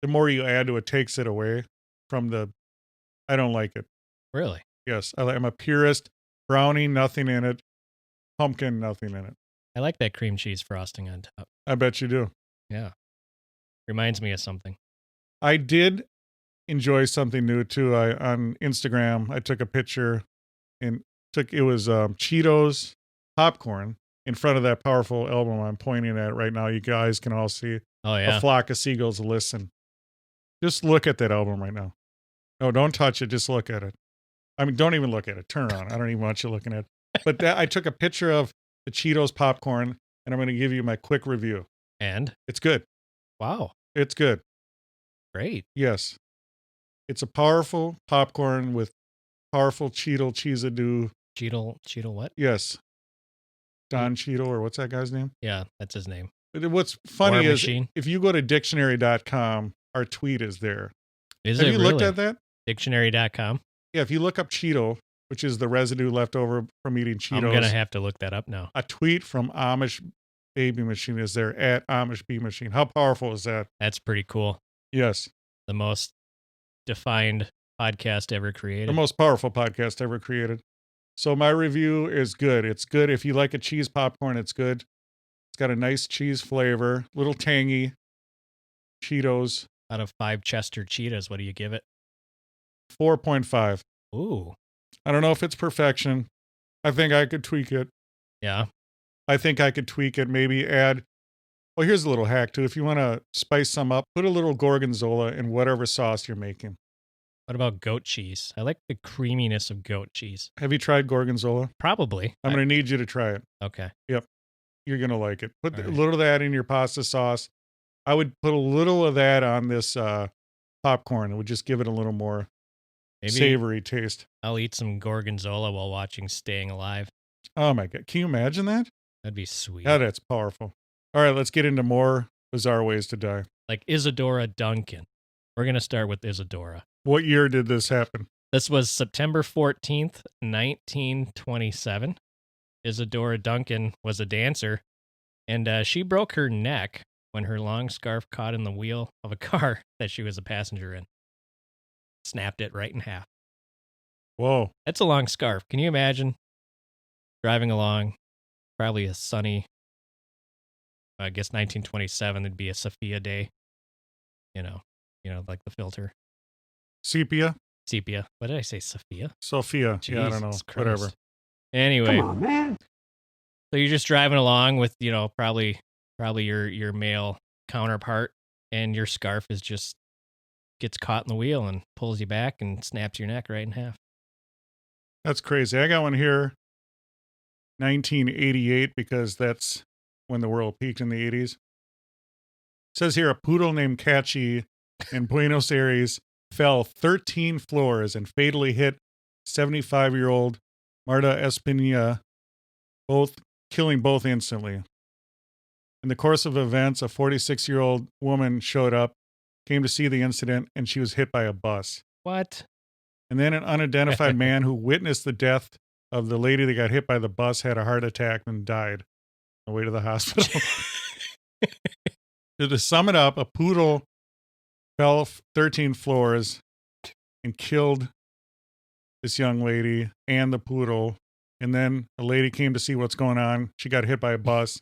Speaker 3: The more you add to it, takes it away from I don't like it.
Speaker 4: Really?
Speaker 3: Yes, I'm a purist. Brownie, nothing in it. Pumpkin, nothing in it.
Speaker 4: I like that cream cheese frosting on top.
Speaker 3: I bet you do.
Speaker 4: Yeah. Reminds me of something.
Speaker 3: I did enjoy something new too. On Instagram, I took a picture and it was Cheetos popcorn. in front of that powerful album I'm pointing at right now. You guys can all see
Speaker 4: Oh, yeah.
Speaker 3: a flock of seagulls listen. Just look at that album right now. No, don't touch it. Just look at it. I mean, don't even look at it. Turn around. I don't even want you looking at it. But I took a picture of the Cheetos popcorn, and I'm going to give you my quick review.
Speaker 4: And?
Speaker 3: It's good.
Speaker 4: Wow.
Speaker 3: It's good.
Speaker 4: Great.
Speaker 3: Yes. It's a powerful popcorn with powerful Cheeto cheese-a-doo.
Speaker 4: Cheeto what?
Speaker 3: Yes. Don Cheeto, or what's that guy's name?
Speaker 4: Yeah, that's his name.
Speaker 3: But what's funny
Speaker 4: War
Speaker 3: is
Speaker 4: Machine.
Speaker 3: if you go to dictionary.com, our tweet is there.
Speaker 4: Is
Speaker 3: Have
Speaker 4: it
Speaker 3: you
Speaker 4: really?
Speaker 3: looked at that?
Speaker 4: Dictionary.com?
Speaker 3: Yeah, if you look up Cheeto, which is the residue left over from eating Cheetos.
Speaker 4: I'm going to have to look that up now.
Speaker 3: A tweet from Amish Baby Machine is there at Amish Bee Machine. How powerful is that?
Speaker 4: That's pretty cool.
Speaker 3: Yes.
Speaker 4: The most defined podcast ever created.
Speaker 3: The most powerful podcast ever created. So my review is good. It's good. If you like a cheese popcorn, it's good. It's got a nice cheese flavor, little tangy. Cheetos.
Speaker 4: Out of 5 Chester Cheetahs, what do you give it?
Speaker 3: 4.5.
Speaker 4: Ooh.
Speaker 3: I don't know if it's perfection. I think I could tweak it.
Speaker 4: Yeah.
Speaker 3: I think I could tweak it. Maybe add. Well, here's a little hack too. If you want to spice some up, put a little gorgonzola in whatever sauce you're making.
Speaker 4: What about goat cheese? I like the creaminess of goat cheese.
Speaker 3: Have you tried gorgonzola?
Speaker 4: Probably.
Speaker 3: I'm going to need you to try it.
Speaker 4: Okay.
Speaker 3: Yep. You're going to like it. Put a
Speaker 4: right.
Speaker 3: little of that in your pasta sauce. I would put a little of that on this popcorn. It would just give it a little more savory taste.
Speaker 4: I'll eat some gorgonzola while watching Staying Alive.
Speaker 3: Oh my God. Can you imagine that?
Speaker 4: That'd be sweet.
Speaker 3: Yeah, that's powerful. All right, let's get into more bizarre ways to die.
Speaker 4: Like Isadora Duncan. We're going to start with Isadora.
Speaker 3: What year did this happen?
Speaker 4: This was September 14th, 1927. Isadora Duncan was a dancer, and she broke her neck when her long scarf caught in the wheel of a car that she was a passenger in. Snapped it right in half.
Speaker 3: Whoa.
Speaker 4: That's a long scarf. Can you imagine driving along, probably a sunny, I guess 1927 would be a Sophia day. You know, like the filter.
Speaker 3: Sepia?
Speaker 4: Sepia. What did I say? Sophia?
Speaker 3: Sophia. Yeah, I don't know.
Speaker 4: Jesus Christ.
Speaker 3: Whatever.
Speaker 4: Anyway.
Speaker 5: Come on, man.
Speaker 4: So you're just driving along with, probably your male counterpart, and your scarf gets caught in the wheel and pulls you back and snaps your neck right in half.
Speaker 3: That's crazy. I got one here, 1988, because that's when the world peaked in the 80s. It says here a poodle named Catchy in Buenos Aires fell 13 floors and fatally hit 75-year-old Marta Espina, killing both instantly. In the course of events, a 46-year-old woman showed up, came to see the incident, and she was hit by a bus.
Speaker 4: What?
Speaker 3: And then an unidentified man who witnessed the death of the lady that got hit by the bus had a heart attack and died on the way to the hospital. To sum it up, a poodle fell 13 floors and killed this young lady and the poodle. And then a lady came to see what's going on. She got hit by a bus.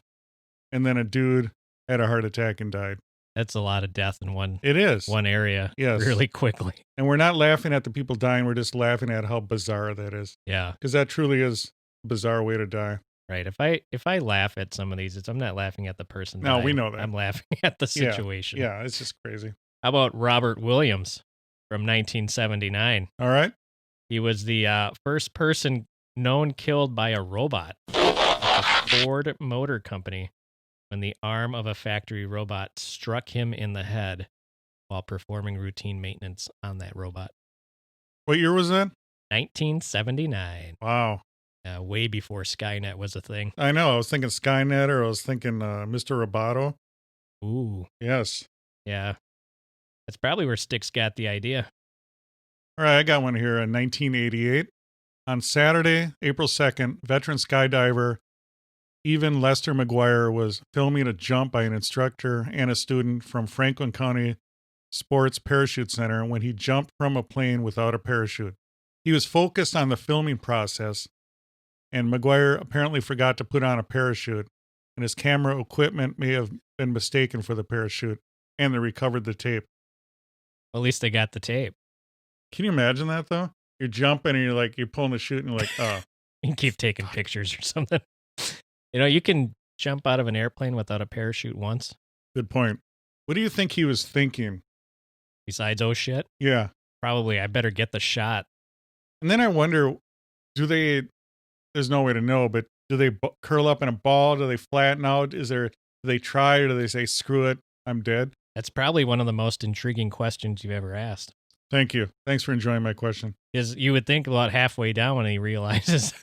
Speaker 3: And then a dude had a heart attack and died.
Speaker 4: That's a lot of death in one area.
Speaker 3: Yes.
Speaker 4: Really quickly.
Speaker 3: And we're not laughing at the people dying. We're just laughing at how bizarre that is.
Speaker 4: Yeah.
Speaker 3: Because that truly is a bizarre way to die.
Speaker 4: Right. If I laugh at some of these, I'm not laughing at the person.
Speaker 3: No,
Speaker 4: dying.
Speaker 3: we know that.
Speaker 4: I'm laughing at the situation.
Speaker 3: Yeah, it's just crazy.
Speaker 4: How about Robert Williams from 1979?
Speaker 3: All right.
Speaker 4: He was the first person known killed by a robot at the Ford Motor Company when the arm of a factory robot struck him in the head while performing routine maintenance on that robot.
Speaker 3: What year was that?
Speaker 4: 1979.
Speaker 3: Wow.
Speaker 4: Way before Skynet was a thing.
Speaker 3: I know. I was thinking Skynet, or I was thinking Mr. Roboto.
Speaker 4: Ooh.
Speaker 3: Yes.
Speaker 4: Yeah. That's probably where Styx got the idea.
Speaker 3: All right, I got one here in 1988. On Saturday, April 2nd, veteran skydiver Evan Lester McGuire was filming a jump by an instructor and a student from Franklin County Sports Parachute Center when he jumped from a plane without a parachute. He was focused on the filming process, and McGuire apparently forgot to put on a parachute, and his camera equipment may have been mistaken for the parachute, and they recovered the tape.
Speaker 4: At least they got the tape.
Speaker 3: Can you imagine that, though? You're jumping, and you're pulling the chute, and you're like, oh.
Speaker 4: You can keep taking pictures or something. You can jump out of an airplane without a parachute once.
Speaker 3: Good point. What do you think he was thinking?
Speaker 4: Besides, oh shit.
Speaker 3: Yeah.
Speaker 4: Probably, I better get the shot.
Speaker 3: And then I wonder, there's no way to know, but do they curl up in a ball? Do they flatten out? Do they try, or do they say, screw it, I'm dead?
Speaker 4: That's probably one of the most intriguing questions you've ever asked.
Speaker 3: Thank you. Thanks for enjoying my question.
Speaker 4: Because you would think about halfway down when he realizes,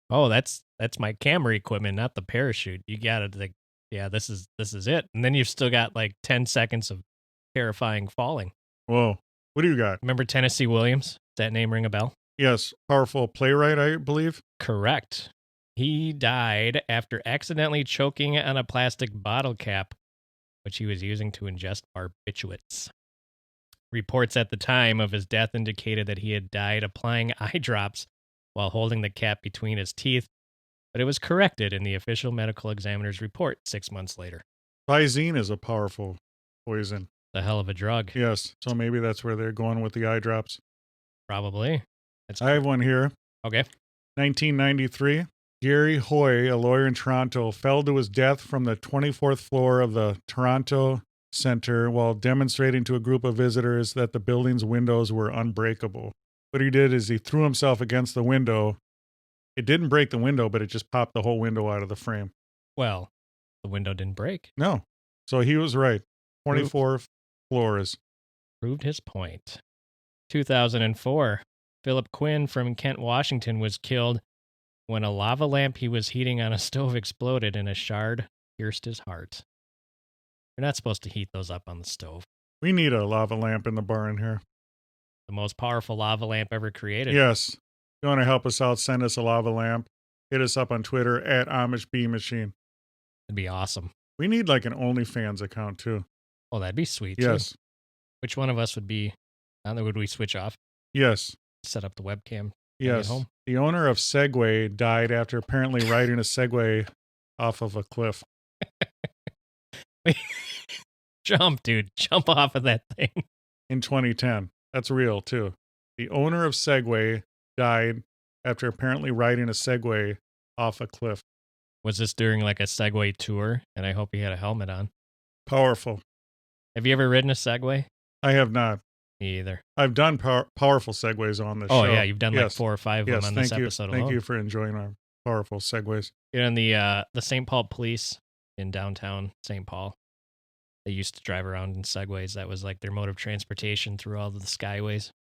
Speaker 4: oh, that's my camera equipment, not the parachute. You got to think, yeah, this is it. And then you've still got like 10 seconds of terrifying falling.
Speaker 3: Whoa. What do you got?
Speaker 4: Remember Tennessee Williams? Does that name ring a bell?
Speaker 3: Yes. Powerful playwright, I believe.
Speaker 4: Correct. He died after accidentally choking on a plastic bottle cap, which he was using to ingest barbiturates. Reports at the time of his death indicated that he had died applying eye drops while holding the cap between his teeth, but it was corrected in the official medical examiner's report 6 months later.
Speaker 3: Visine is a powerful poison.
Speaker 4: A hell of a drug.
Speaker 3: Yes. So maybe that's where they're going with the eye drops.
Speaker 4: Probably.
Speaker 3: I have one here.
Speaker 4: Okay.
Speaker 3: 1993. Gary Hoy, a lawyer in Toronto, fell to his death from the 24th floor of the Toronto Centre while demonstrating to a group of visitors that the building's windows were unbreakable. What he did is he threw himself against the window. It didn't break the window, but it just popped the whole window out of the frame.
Speaker 4: Well, the window didn't break.
Speaker 3: No. So he was right. 24 floors.
Speaker 4: Proved his point. 2004. Philip Quinn from Kent, Washington was killed when a lava lamp he was heating on a stove exploded and a shard pierced his heart. You're not supposed to heat those up on the stove.
Speaker 3: We need a lava lamp in the barn here.
Speaker 4: The most powerful lava lamp ever created.
Speaker 3: Yes. If you want to help us out, send us a lava lamp. Hit us up on Twitter at Amish Bee Machine.
Speaker 4: That'd be awesome.
Speaker 3: We need like an OnlyFans account too.
Speaker 4: Oh, that'd be sweet.
Speaker 3: Yes.
Speaker 4: Too. Which one of us would be? Would we switch off?
Speaker 3: Yes.
Speaker 4: Set up the webcam.
Speaker 3: Yes.
Speaker 4: Home?
Speaker 3: The owner of Segway died after apparently riding a Segway off of a cliff.
Speaker 4: Jump, dude. Jump off of that thing.
Speaker 3: In 2010. That's real too. The owner of Segway died after apparently riding a Segway off a cliff.
Speaker 4: Was this during like a Segway tour? And I hope he had a helmet on.
Speaker 3: Powerful.
Speaker 4: Have you ever ridden a Segway?
Speaker 3: I have not.
Speaker 4: Me either.
Speaker 3: I've done powerful segues on this show.
Speaker 4: Oh, yeah. You've done like 4 or 5 of them on this episode alone.
Speaker 3: Thank you for enjoying our powerful segues.
Speaker 4: In the St. Paul Police in downtown St. Paul, they used to drive around in Segways. That was like their mode of transportation through all of the skyways.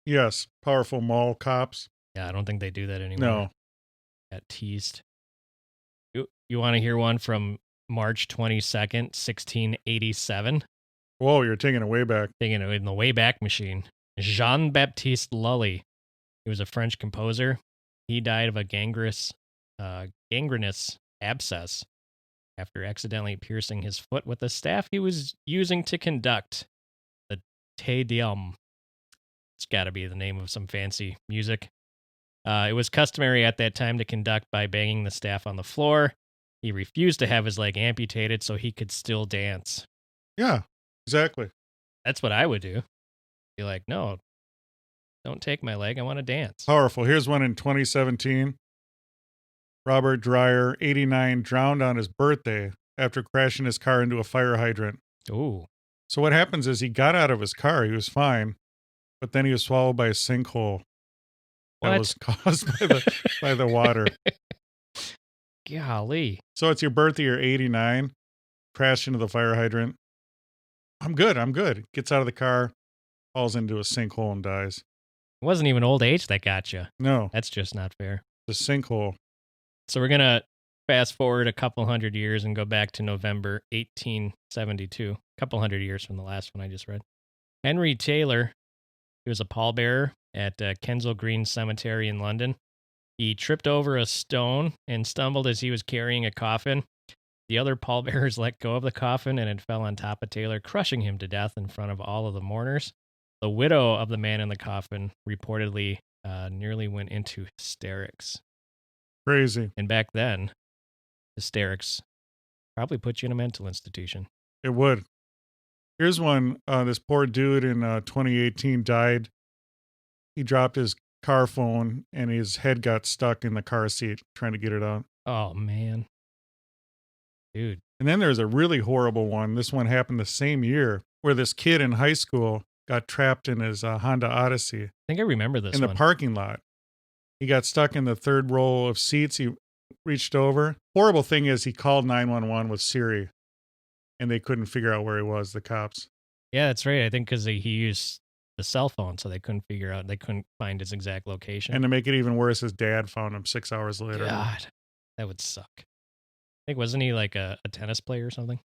Speaker 3: Yes. Powerful mall cops.
Speaker 4: Yeah, I don't think they do that anymore.
Speaker 3: No.
Speaker 4: Got teased. You want to hear one from March 22nd, 1687?
Speaker 3: Whoa, you're taking it way back.
Speaker 4: Taking it in the way back machine. Jean-Baptiste Lully. He was a French composer. He died of a gangrenous abscess after accidentally piercing his foot with a staff he was using to conduct the Te Deum. It's got to be the name of some fancy music. It was customary at that time to conduct by banging the staff on the floor. He refused to have his leg amputated so he could still dance.
Speaker 3: Yeah, exactly.
Speaker 4: That's what I would do. Be like, no, don't take my leg. I want to dance.
Speaker 3: Powerful. Here's one in 2017. Robert Dreyer, 89, drowned on his birthday after crashing his car into a fire hydrant.
Speaker 4: Ooh.
Speaker 3: So what happens is he got out of his car. He was fine, but then he was swallowed by a sinkhole that was caused by the water.
Speaker 4: Golly.
Speaker 3: So it's your birthday, you're 89, crash into the fire hydrant. I'm good. Gets out of the car, falls into a sinkhole and dies.
Speaker 4: It wasn't even old age that got you.
Speaker 3: No.
Speaker 4: That's just not fair.
Speaker 3: The sinkhole.
Speaker 4: So we're going to fast forward a couple hundred years and go back to November 1872. A couple hundred years from the last one I just read. Henry Taylor, he was a pallbearer at Kensal Green Cemetery in London. He tripped over a stone and stumbled as he was carrying a coffin. The other pallbearers let go of the coffin and it fell on top of Taylor, crushing him to death in front of all of the mourners. The widow of the man in the coffin reportedly nearly went into hysterics.
Speaker 3: Crazy.
Speaker 4: And back then, hysterics probably put you in a mental institution.
Speaker 3: It would. Here's one. This poor dude in 2018 died. He dropped his car phone and his head got stuck in the car seat trying to get it out.
Speaker 4: Oh, man. Dude.
Speaker 3: And then there's a really horrible one. This one happened the same year where this kid in high school got trapped in his Honda Odyssey
Speaker 4: I think I remember this
Speaker 3: in the parking lot. He got stuck in the third row of seats. He reached over. Horrible thing is he called 911 with Siri, and they couldn't figure out where he was, the cops.
Speaker 4: Yeah, that's right. I think because he used the cell phone, so they couldn't find his exact location.
Speaker 3: And to make it even worse, his dad found him 6 hours later.
Speaker 4: God, that would suck. I think, wasn't he like a tennis player or something?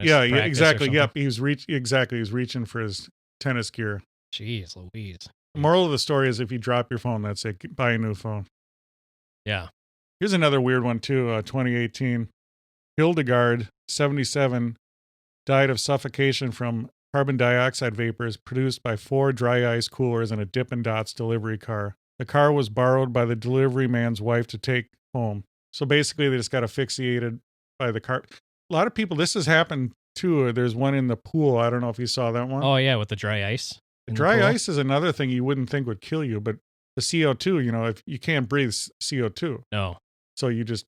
Speaker 3: Yeah, exactly. Yep, he was reaching for his tennis gear.
Speaker 4: Jeez Louise.
Speaker 3: Moral of the story is if you drop your phone, that's it. Buy a new phone.
Speaker 4: Yeah.
Speaker 3: Here's another weird one too. 2018, Hildegard, 77, died of suffocation from carbon dioxide vapors produced by 4 dry ice coolers in a Dippin' Dots delivery car. The car was borrowed by the delivery man's wife to take home. So basically, they just got asphyxiated by the car. A lot of people, this has happened too. There's one in the pool. I don't know if you saw that one.
Speaker 4: Oh, yeah, with the dry ice.
Speaker 3: Dry ice is another thing you wouldn't think would kill you, but the CO2, if you can't breathe CO2.
Speaker 4: No.
Speaker 3: So you just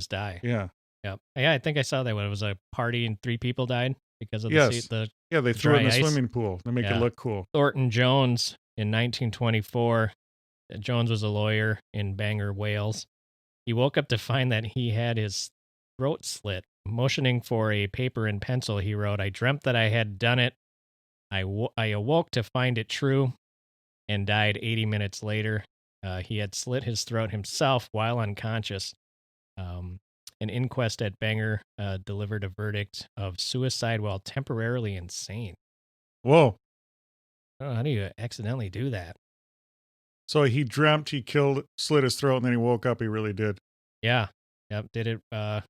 Speaker 4: die.
Speaker 3: Yeah.
Speaker 4: Yep. Yeah, I think I saw that when it was a party and 3 people died because of the
Speaker 3: they threw it in the
Speaker 4: ice.
Speaker 3: swimming pool to make it look cool.
Speaker 4: Orton Jones in 1924. Jones was a lawyer in Bangor, Wales. He woke up to find that he had his throat slit. Motioning for a paper and pencil, he wrote, "I dreamt that I had done it. I awoke to find it true," and died 80 minutes later. He had slit his throat himself while unconscious. An inquest at Bangor delivered a verdict of suicide while temporarily insane.
Speaker 3: Whoa.
Speaker 4: Oh, how do you accidentally do that?
Speaker 3: So he dreamt he slit his throat, and then he woke up. He really did.
Speaker 4: Yeah. Yep. Did it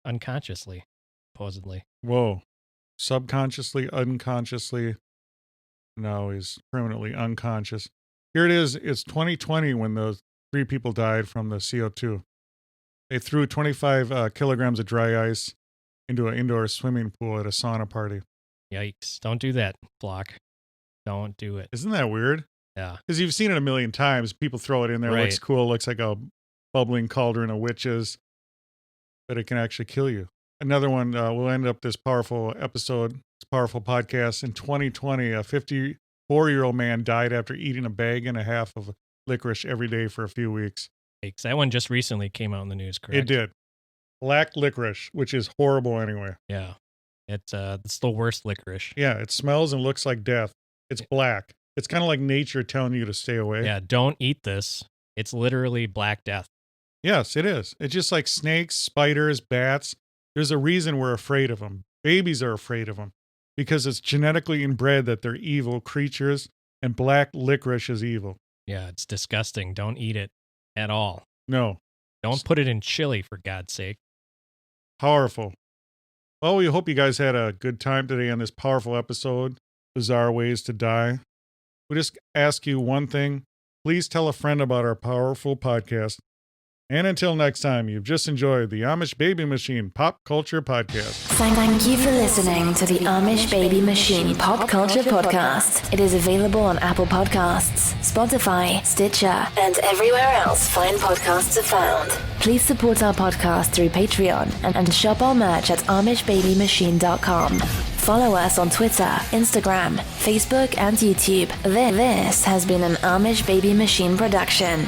Speaker 4: unconsciously, supposedly.
Speaker 3: Whoa. Subconsciously, unconsciously. No, he's permanently unconscious. Here it is. It's 2020 when those 3 people died from the CO2. They threw 25 kilograms of dry ice into an indoor swimming pool at a sauna party.
Speaker 4: Yikes. Don't do that, Flock. Don't do it.
Speaker 3: Isn't that weird?
Speaker 4: Yeah.
Speaker 3: Because you've seen it a million times. People throw it in there. It looks cool. Looks like a bubbling cauldron of witches. But it can actually kill you. Another one, we'll end up this powerful episode, this powerful podcast. In 2020, a 54-year-old man died after eating a bag and a half of licorice every day for a few weeks.
Speaker 4: That one just recently came out in the news, correct?
Speaker 3: It did. Black licorice, which is horrible anyway.
Speaker 4: Yeah. It's the worst licorice.
Speaker 3: Yeah, it smells and looks like death. It's black. It's kind of like nature telling you to stay away.
Speaker 4: Yeah, don't eat this. It's literally Black Death.
Speaker 3: Yes, it is. It's just like snakes, spiders, bats. There's a reason we're afraid of them. Babies are afraid of them because it's genetically inbred that they're evil creatures, and black licorice is evil.
Speaker 4: Yeah, it's disgusting. Don't eat it at all.
Speaker 3: No.
Speaker 4: Don't put it in chili, for God's sake.
Speaker 3: Powerful. Well, we hope you guys had a good time today on this powerful episode, Bizarre Ways to Die. We just ask you one thing. Please tell a friend about our powerful podcast. And until next time, you've just enjoyed the Amish Baby Machine Pop Culture Podcast.
Speaker 8: Thank you for listening to the Amish Baby Machine Pop Culture Podcast. It is available on Apple Podcasts, Spotify, Stitcher, and everywhere else fine podcasts are found. Please support our podcast through Patreon and shop our merch at AmishBabyMachine.com. Follow us on Twitter, Instagram, Facebook, and YouTube. This has been an Amish Baby Machine production.